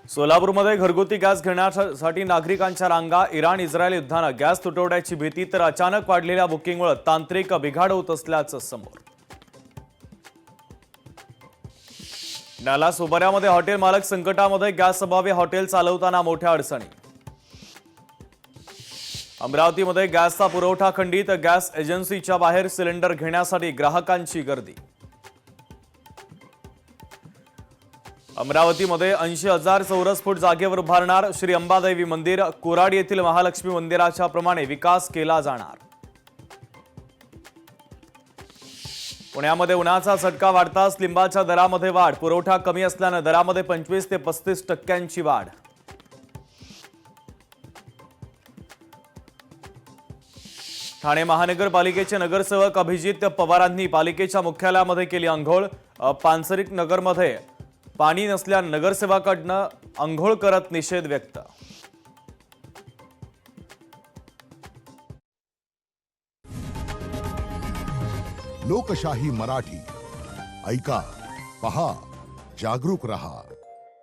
सोलापूरमध्ये घरगुती गॅस घेण्यासाठी नागरिकांच्या रांगा। इराण इस्रायल युद्धाने गॅस तुटवड्याची भीती तर अचानक वाढलेल्या बुकिंगमुळे तांत्रिक बिघाड होत असल्याचं समोर। नाला सोबऱ्यामध्ये हॉटेल मालक संकटामध्ये। गॅस अभावी हॉटेल चालवताना मोठ्या अडचणी। अमरावतीमध्ये गॅसचा पुरवठा खंडित। गॅस एजन्सीच्या बाहेर सिलेंडर घेण्यासाठी ग्राहकांची गर्दी। अमरावतीमध्ये 80,000 चौरस फूट जागेवर उभारणार श्री अंबादेवी मंदिर। कोराड येथील महालक्ष्मी मंदिराच्या प्रमाणे विकास केला जाणार। पुण्यामध्ये उन्हाचा झटका वाढताच लिंबाच्या दरामध्ये वाढ। पुरवठा कमी असल्याने दरामध्ये 25 ते 35% वाढ। ठाणे महानगरपालिकेचे नगरसेवक अभिजित पवारांनी पालिकेच्या मुख्यालयामध्ये केली अंघोळ। पानसरिक नगरमध्ये पाणी नसल्याने नगरसेवकांकडून अंघोळ करत निषेध व्यक्त। लोकशाही मराठी ऐका, पहा, जागरूक रहा।